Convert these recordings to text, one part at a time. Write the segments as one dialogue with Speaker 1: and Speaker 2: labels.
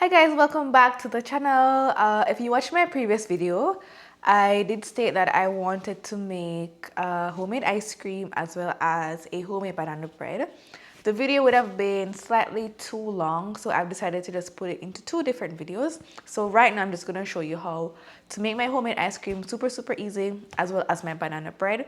Speaker 1: Hi guys, welcome back to the channel. If you watched my previous video, I did state that I wanted to make homemade ice cream as well as a homemade banana bread. The video would have been slightly too long, so I've decided to just put it into two different videos. So right now I'm just going to show you how to make my homemade ice cream super easy, as well as my banana bread.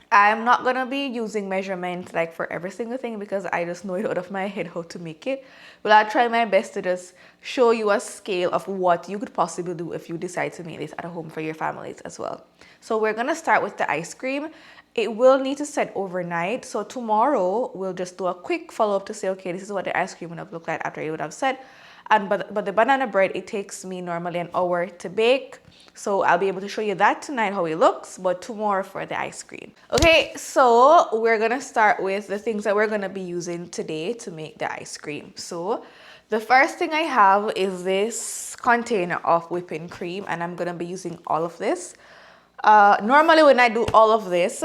Speaker 1: I'm not gonna be using measurements like for every single thing because I just know it out of my head how to make it. But I'll try my best to just show you a scale of what you could possibly do if you decide to make this at home for your families as well. So we're gonna start with the ice cream. It will need to set overnight. So tomorrow we'll just do a quick follow-up to say, okay, this is what the ice cream would have looked like after it would have set. But the banana bread, it takes me normally an hour to bake. So I'll be able to show you that tonight how it looks, but tomorrow for the ice cream. Okay, so we're gonna start with the things that we're gonna be using today to make the ice cream. So the first thing I have is this container of whipping cream, and I'm gonna be using all of this. Normally when I do all of this,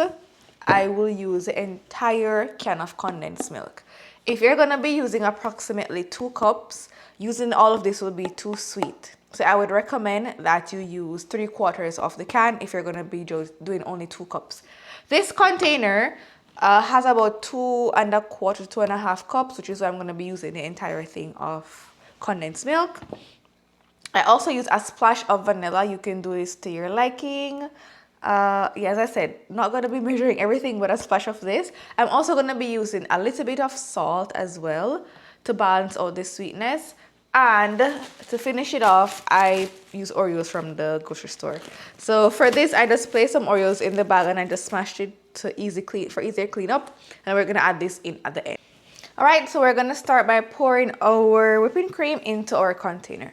Speaker 1: I will use the entire can of condensed milk. If you're gonna be using approximately 2 cups, using all of this will be too sweet. So I would recommend that you use 3/4 of the can if you're gonna be doing only 2 cups. This container has about 2¼ to 2½ cups, which is why I'm gonna be using the entire thing of condensed milk. I also use a splash of vanilla. You can do this to your liking. Yeah, as I said, not going to be measuring everything, but a splash of this. I'm also going to be using a little bit of salt as well to balance out the sweetness. And to finish it off, I use Oreos from the grocery store. So for this, I just placed some Oreos in the bag and I just smashed it to easier cleanup. And we're going to add this in at the end. All right, so we're going to start by pouring our whipping cream into our container.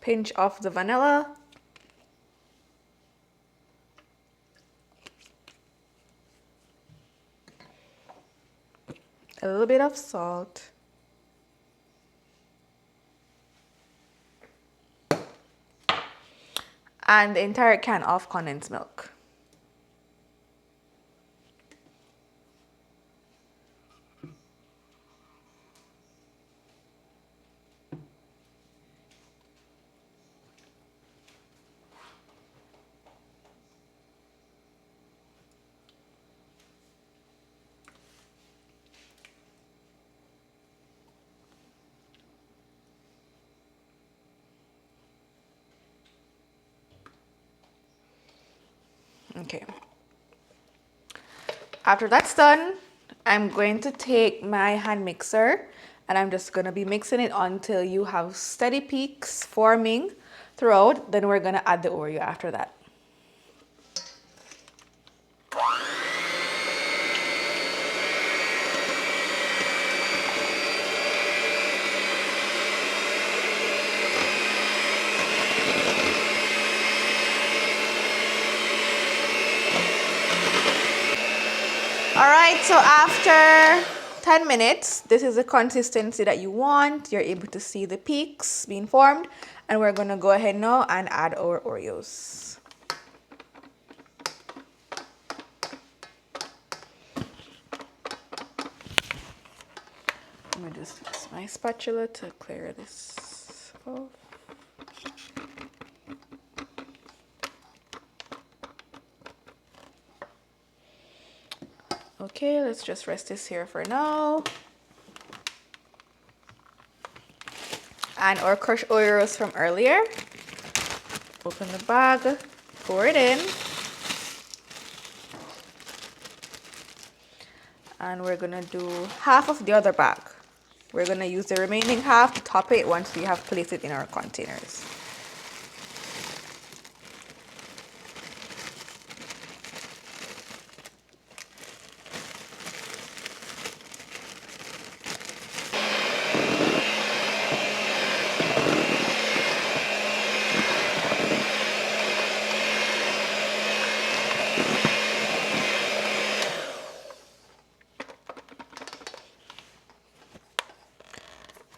Speaker 1: Pinch of the vanilla. A little bit of salt. And the entire can of condensed milk. Okay. After that's done, I'm going to take my hand mixer and I'm just going to be mixing it until you have steady peaks forming throughout. Then we're going to add the Oreo after that. All right, so after 10 minutes, this is the consistency that you want. You're able to see the peaks being formed. And we're going to go ahead now and add our Oreos. Let me just use my spatula to clear this off. Okay, let's just rest this here for now. And our crushed Oreos from earlier. Open the bag, pour it in. And we're gonna do half of the other bag. We're gonna use the remaining half to top it once we have placed it in our containers.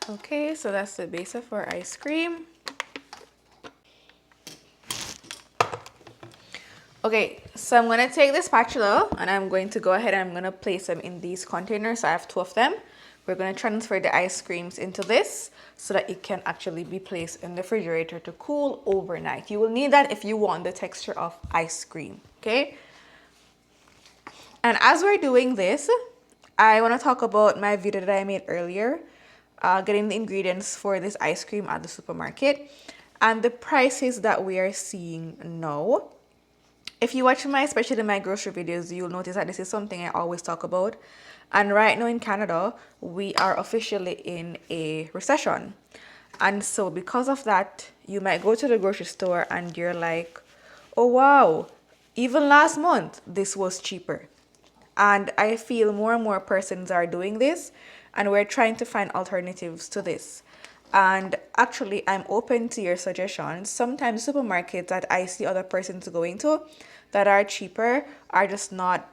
Speaker 1: Okay, so that's the base of our ice cream. Okay, so I'm gonna take this spatula and I'm going to go ahead and I'm gonna place them in these containers. So I have 2 of them. We're gonna transfer the ice creams into this so that it can actually be placed in the refrigerator to cool overnight. You will need that if you want the texture of ice cream, okay? And as we're doing this, I wanna talk about my video that I made earlier, getting the ingredients for this ice cream at the supermarket and the prices that we are seeing now. If you watch especially my grocery videos, you'll notice that this is something I always talk about. And right now in Canada, we are officially in a recession. And so because of that, you might go to the grocery store and you're like, oh wow, even last month, this was cheaper. And I feel more and more persons are doing this and we're trying to find alternatives to this. And actually, I'm open to your suggestions. Sometimes supermarkets that I see other persons going to that are cheaper are just not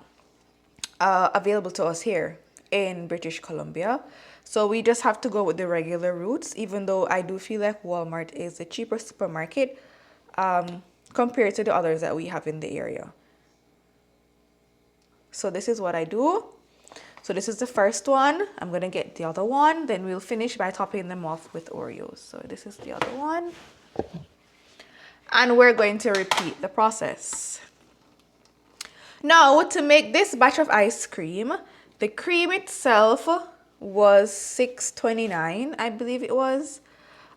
Speaker 1: available to us here in British Columbia. So we just have to go with the regular routes, even though I do feel like Walmart is the cheapest supermarket compared to the others that we have in the area. So this is what I do. So this is the first one. I'm gonna get the other one, then we'll finish by topping them off with Oreos. So this is the other one. And we're going to repeat the process. Now, to make this batch of ice cream, the cream itself was $6.29, I believe it was.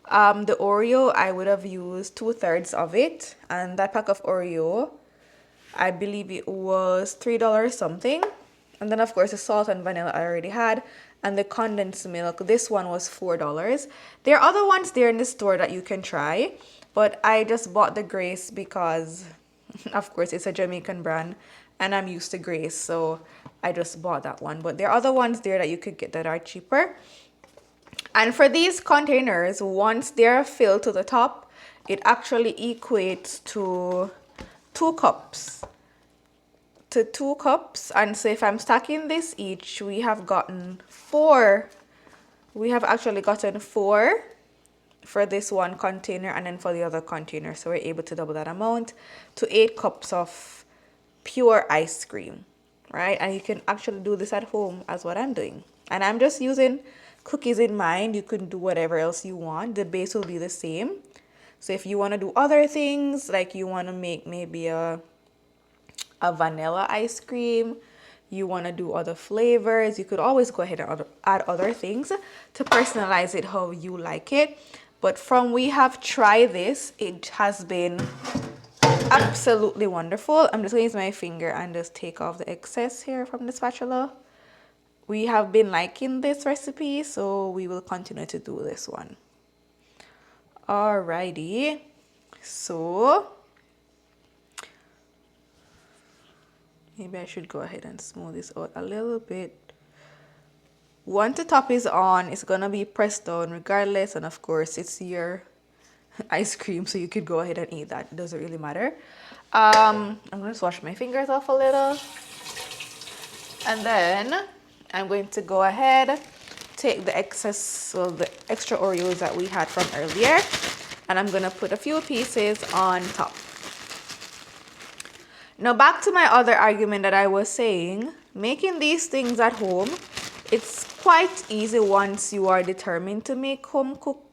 Speaker 1: The Oreo, I would have used 2/3 of it. And that pack of Oreo, I believe it was $3 something. And then, of course, the salt and vanilla I already had. And the condensed milk, this one was $4. There are other ones there in the store that you can try. But I just bought the Grace because, of course, it's a Jamaican brand. And I'm used to Grace, so I just bought that one. But there are other ones there that you could get that are cheaper. And for these containers, once they're filled to the top, it actually equates to 2 cups. And so if I'm stacking this each, we have gotten 4. We have actually gotten 4 for this one container and then for the other container. So we're able to double that amount to 8 cups of pure ice cream, right? And you can actually do this at home as what I'm doing. And I'm just using cookies in mind. You can do whatever else you want. The base will be the same. So if you want to do other things, like you want to make maybe a vanilla ice cream, you want to do other flavors, you could always go ahead and add other things to personalize it how you like it. But from we have tried this, it has been absolutely wonderful. I'm just going to use my finger and just take off the excess here from the spatula. We have been liking this recipe, so we will continue to do this one. Alrighty, so maybe I should go ahead and smooth this out a little bit. Once the top is on, it's gonna be pressed down regardless, and of course it's your ice cream, so you could go ahead and eat that. It doesn't really matter. I'm gonna just wash my fingers off a little, and then I'm going to go ahead, take the excess, well, the extra Oreos that we had from earlier, and I'm gonna put a few pieces on top. Now back to my other argument that I was saying, making these things at home, it's quite easy once you are determined to make home cooked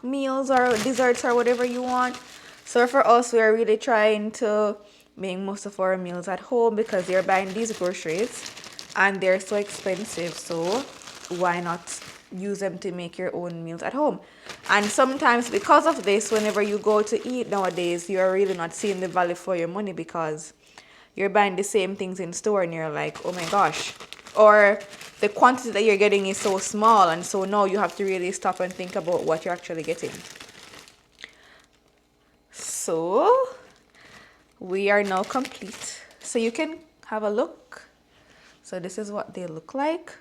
Speaker 1: meals or desserts or whatever you want. So for us, we're really trying to make most of our meals at home because they're buying these groceries and they're so expensive. So why not use them to make your own meals at home? And sometimes because of this, whenever you go to eat nowadays, you're really not seeing the value for your money because you're buying the same things in store and you're like, oh my gosh. Or the quantity that you're getting is so small, and so now you have to really stop and think about what you're actually getting. So we are now complete. So you can have a look. So this is what they look like.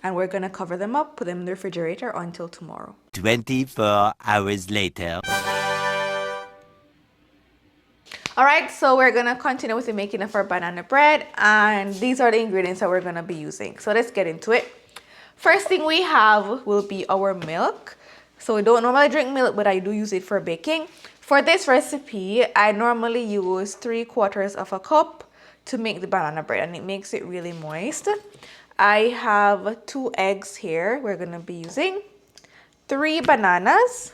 Speaker 1: And we're gonna cover them up, put them in the refrigerator until tomorrow.
Speaker 2: 24 hours later.
Speaker 1: All right, so we're gonna continue with the making of our banana bread, and these are the ingredients that we're gonna be using. So let's get into it. First thing we have will be our milk. So I don't normally drink milk, but I do use it for baking. For this recipe, I normally use 3/4 of a cup to make the banana bread, and it makes it really moist. I have 2 eggs here we're gonna be using, 3 bananas.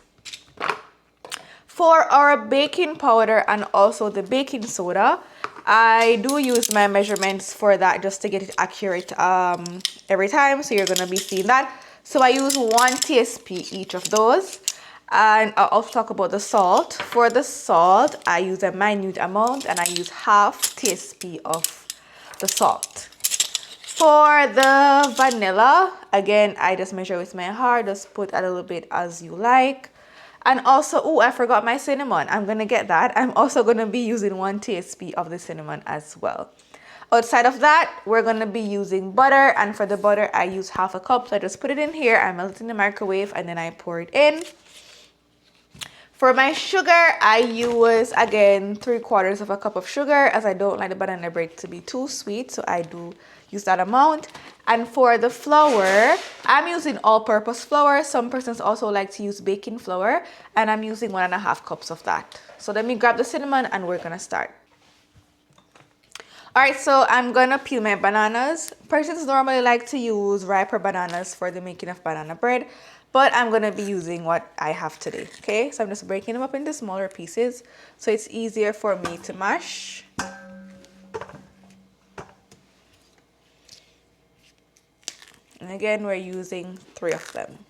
Speaker 1: For our baking powder and also the baking soda, I do use my measurements for that just to get it accurate every time. So you're gonna be seeing that. So I use 1 TSP each of those. And I'll also talk about the salt. For the salt, I use a minute amount and I use half TSP of the salt. For the vanilla, again, I just measure with my heart. Just put a little bit as you like. And also, oh, I forgot my cinnamon. I'm gonna get that. I'm also gonna be using 1 TSP of the cinnamon as well. Outside of that, we're gonna be using butter. And for the butter, I use half a cup. So I just put it in here. I melt it in the microwave and then I pour it in. For my sugar, I use, again, 3/4 of a cup of sugar, as I don't like the banana bread to be too sweet, so I do use that amount. And for the flour, I'm using all-purpose flour. Some persons also like to use baking flour, and I'm using 1.5 cups of that. So let me grab the cinnamon and we're gonna start. All right, so I'm gonna peel my bananas. Persons normally like to use riper bananas for the making of banana bread, but I'm gonna be using what I have today, okay? So I'm just breaking them up into smaller pieces so it's easier for me to mash. And again, we're using 3 of them.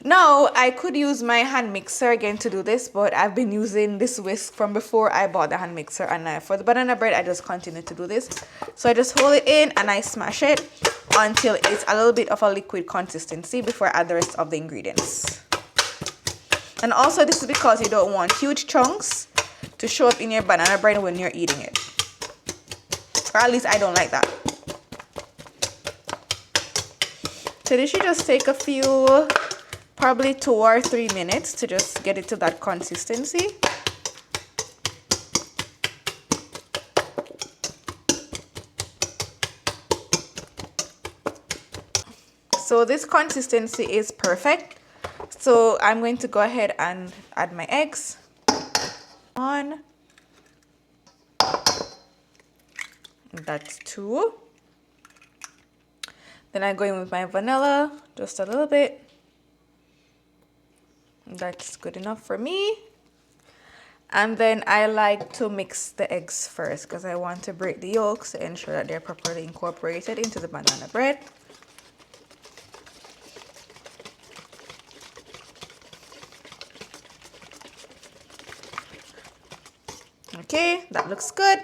Speaker 1: Now, I could use my hand mixer again to do this, but I've been using this whisk from before I bought the hand mixer, and for the banana bread, I just continue to do this. So I just hold it in and I smash it until it's a little bit of a liquid consistency before I add the rest of the ingredients. And also, this is because you don't want huge chunks to show up in your banana bread when you're eating it. Or at least I don't like that. So this should just take a few, probably 2 or 3 minutes to just get it to that consistency. So this consistency is perfect. So I'm going to go ahead and add my eggs on. That's 2. Then I go in with my vanilla, just a little bit. That's good enough for me. And then I like to mix the eggs first because I want to break the yolks to ensure that they're properly incorporated into the banana bread. Okay, that looks good.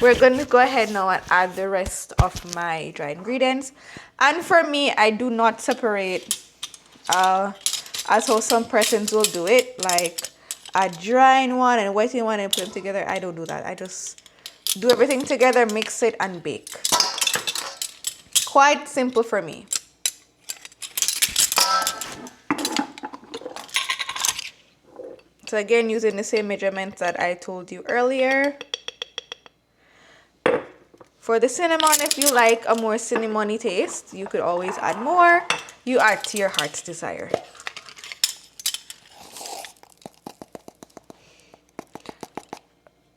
Speaker 1: We're going to go ahead now and add the rest of my dry ingredients. And for me, I do not separate as how some persons will do it, like a drying one and wetting one and put them together. I don't do that. I just do everything together, mix it, and bake. Quite simple for me. So again, using the same measurements that I told you earlier. For the cinnamon, if you like a more cinnamony taste, you could always add more. You add to your heart's desire.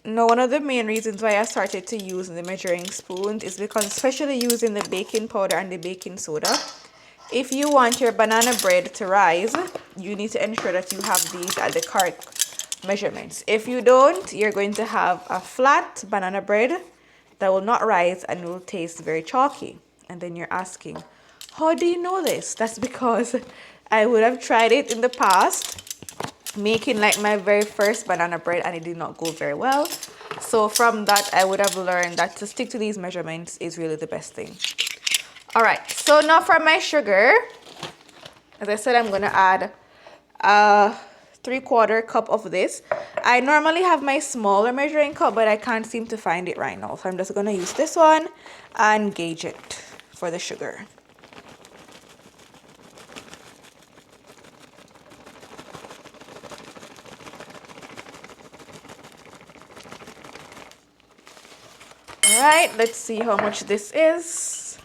Speaker 1: Now, one of the main reasons why I started to use the measuring spoon is because, especially using the baking powder and the baking soda, if you want your banana bread to rise, you need to ensure that you have these at the correct measurements. If you don't, you're going to have a flat banana bread that will not rise and will taste very chalky. And then you're asking, how do you know this? That's because I would have tried it in the past, making like my very first banana bread, and it did not go very well. So from that, I would have learned that to stick to these measurements is really the best thing. All right, so now for my sugar, as I said, I'm gonna add 3/4 cup of this. I normally have my smaller measuring cup, but I can't seem to find it right now. So I'm just gonna use this one and gauge it for the sugar. right, let's see how much this is.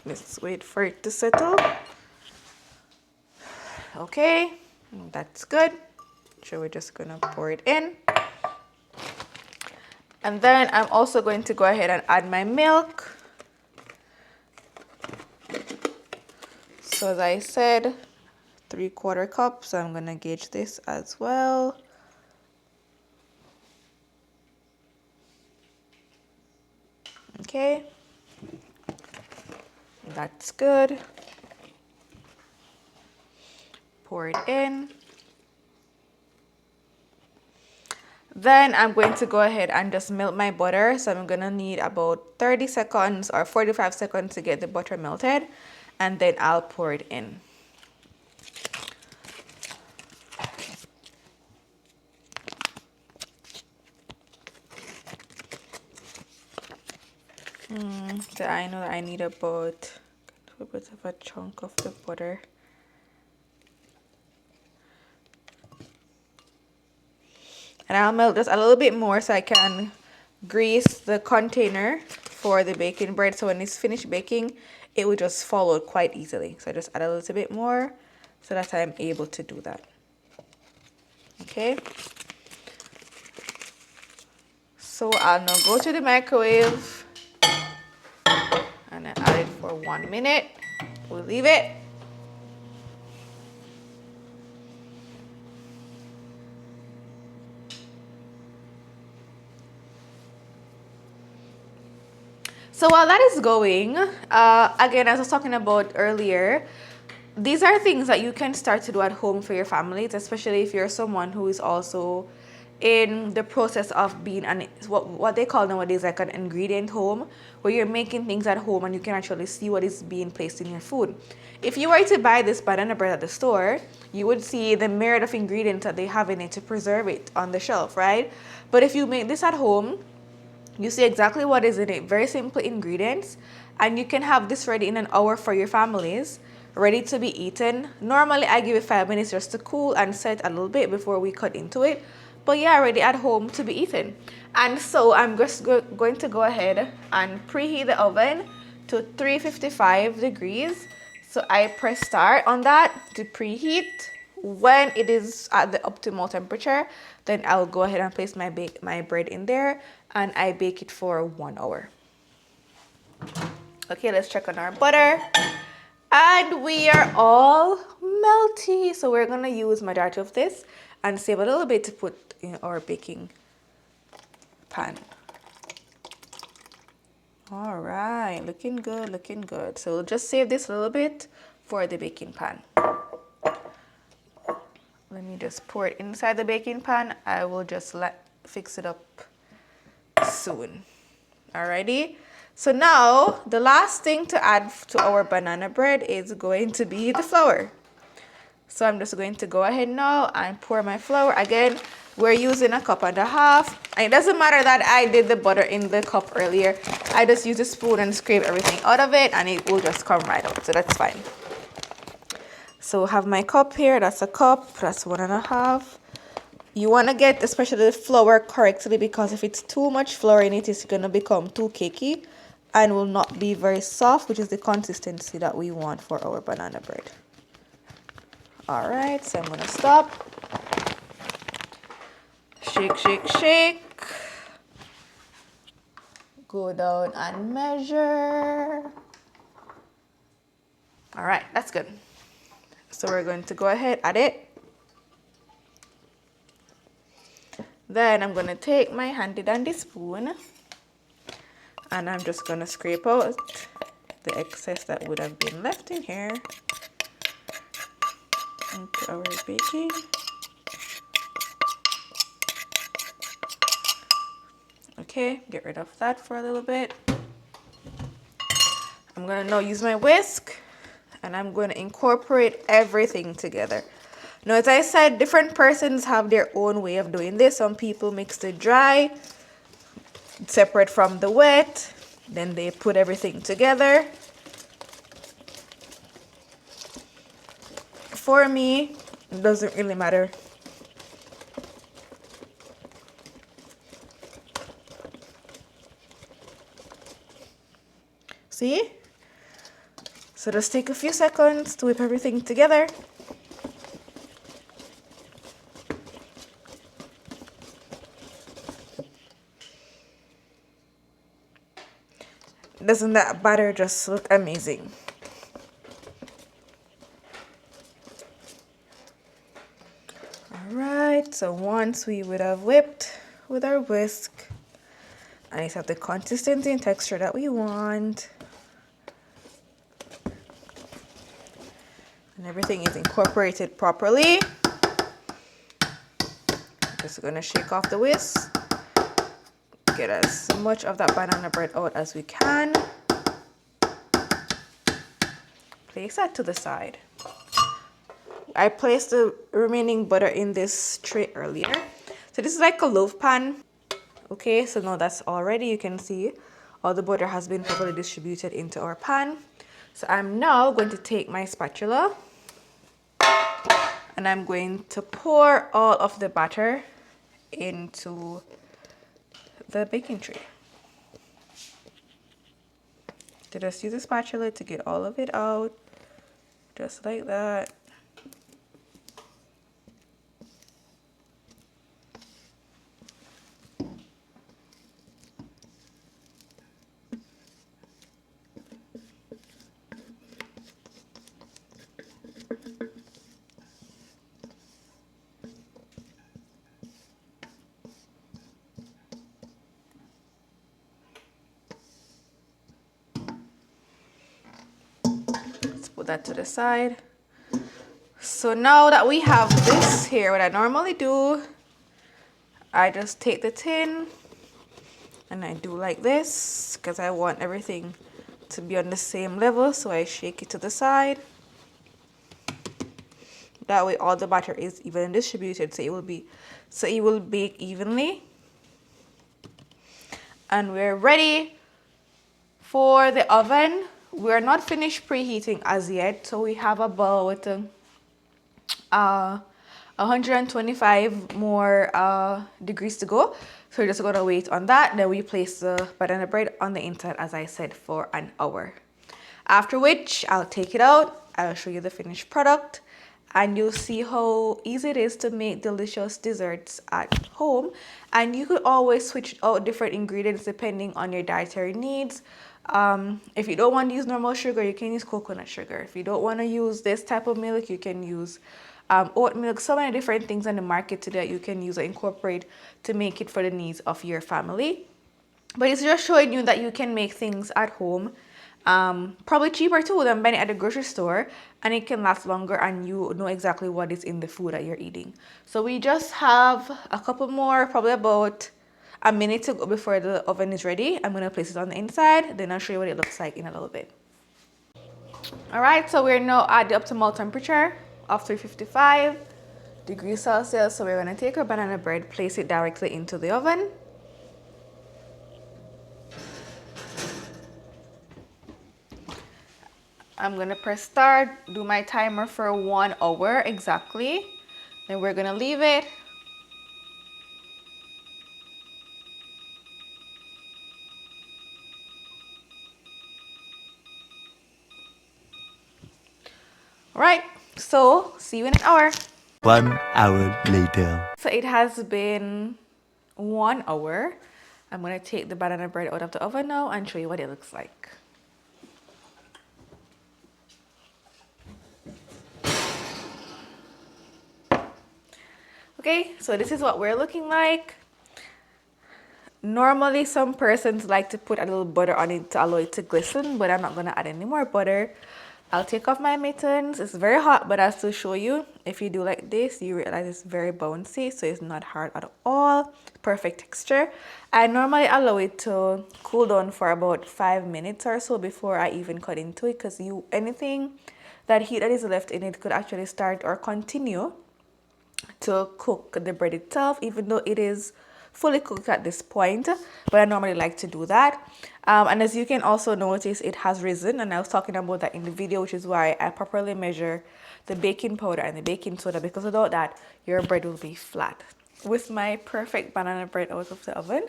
Speaker 1: Let's wait for it to settle. Okay, that's good. So we're just gonna pour it in. And then I'm also going to go ahead and add my milk. So as I said, 3/4 cup, so I'm gonna gauge this as well. Okay, that's good. Pour it in. Then I'm going to go ahead and just melt my butter. So I'm gonna need about 30 seconds or 45 seconds to get the butter melted, and then I'll pour it in. So I know that I need about a bit of a chunk of the butter. And I'll melt this a little bit more so I can grease the container for the baking bread. So when it's finished baking, it will just fall out quite easily. So I just add a little bit more so that I'm able to do that. Okay. So I'll now go to the microwave and I add it for 1 minute. We'll leave it. So while that is going, again, as I was talking about earlier, these are things that you can start to do at home for your families, especially if you're someone who is also in the process of being what they call nowadays like an ingredient home, where you're making things at home and you can actually see what is being placed in your food. If you were to buy this banana bread at the store, you would see the myriad of ingredients that they have in it to preserve it on the shelf, right? But if you make this at home, you see exactly what is in it, very simple ingredients, and you can have this ready in an hour for your families, ready to be eaten. Normally, I give it 5 minutes just to cool and set a little bit before we cut into it. But yeah, ready at home to be eaten. And so I'm just going to go ahead and preheat the oven to 355 degrees. So I press start on that to preheat. When it is at the optimal temperature, then I'll go ahead and place my bread in there and I bake it for 1 hour. Okay, let's check on our butter. And we are all melty. So we're gonna use majority of this and save a little bit to put in our baking pan. All right, looking good, looking good. So we'll just save this a little bit for the baking pan. Let me just pour it inside the baking pan. I will just fix it up soon. Alrighty. So now the last thing to add to our banana bread is going to be the flour. So I'm just going to go ahead now and pour my flour. Again, we're using 1.5 cups. And it doesn't matter that I did the butter in the cup earlier. I just use a spoon and scrape everything out of it and it will just come right out. So that's fine. So I have my cup here. That's a cup. That's 1.5. You want to get especially the flour correctly, because if it's too much flour in it, it's going to become too cakey and will not be very soft, which is the consistency that we want for our banana bread. All right, so I'm going to stop. Shake, shake, shake. Go down and measure. All right, that's good. So we're going to go ahead, add it. Then I'm going to take my handy dandy spoon and I'm just going to scrape out the excess that would have been left in here into our baking. Okay, get rid of that for a little bit. I'm going to now use my whisk and I'm going to incorporate everything together. Now, as I said, different persons have their own way of doing this. Some people mix the dry separate from the wet, then they put everything together. For me, it doesn't really matter. See? So just take a few seconds to whip everything together. Doesn't that batter just look amazing? Alright, so once we would have whipped with our whisk, and it's have the consistency and texture that we want, and everything is incorporated properly, just gonna shake off the whisk, get as much of that banana bread out as we can, place that to the side. I placed the remaining butter in this tray earlier. So this is like a loaf pan. Okay, so now that's all ready. You can see all the butter has been properly distributed into our pan. So I'm now going to take my spatula and I'm going to pour all of the batter into the baking tray. So just use a spatula to get all of it out, just like that. Put that to the side. So now that we have this here, what I normally do, I just take the tin and I do like this because I want everything to be on the same level. So I shake it to the side. That way all the batter is evenly distributed, so it will bake evenly. And we're ready for the oven. We're not finished preheating as yet, so we have about 125 more degrees to go. So we're just gonna wait on that. Then we place the banana bread on the inside, as I said, for an hour. After which I'll take it out, I'll show you the finished product, and you'll see how easy it is to make delicious desserts at home. And you could always switch out different ingredients depending on your dietary needs. If you don't want to use normal sugar, you can use coconut sugar. If you don't want to use this type of milk, you can use oat milk. So many different things on the market today you can use or incorporate to make it for the needs of your family. But it's just showing you that you can make things at home, probably cheaper too than buying it at the grocery store, and it can last longer and you know exactly what is in the food that you're eating. So we just have a couple more, probably about a minute to go before the oven is ready. I'm going to place it on the inside, then I'll show you what it looks like in a little bit. Alright, so we're now at the optimal temperature of 355 degrees Celsius. So we're going to take our banana bread, place it directly into the oven. I'm going to press start, do my timer for 1 hour exactly. Then we're going to leave it. Alright, so see you in an hour.
Speaker 2: 1 hour later.
Speaker 1: So it has been 1 hour. I'm going to take the banana bread out of the oven now and show you what it looks like. Okay, so this is what we're looking like. Normally, some persons like to put a little butter on it to allow it to glisten, but I'm not going to add any more butter. I'll take off my mittens. It's very hot, but I'll still show you. If you do like this, you realize it's very bouncy, so it's not hard at all. Perfect texture. I normally allow it to cool down for about 5 minutes or so before I even cut into it, because anything that heat that is left in it could actually start or continue to cook the bread itself, even though it is fully cooked at this point. But I normally like to do that. And as you can also notice, it has risen, and I was talking about that in the video, which is why I properly measure the baking powder and the baking soda, because without that your bread will be flat. with my perfect banana bread out of the oven,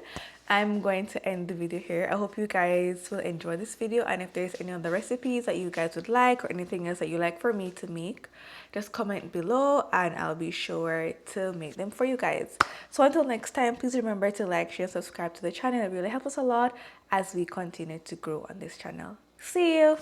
Speaker 1: I'm going to end the video here. I hope you guys will enjoy this video, and if there's any other recipes that you guys would like or anything else that you like for me to make, just comment below and I'll be sure to make them for you guys. So until next time, please remember to like, share, subscribe to the channel. It really helps us a lot as we continue to grow on this channel. See you!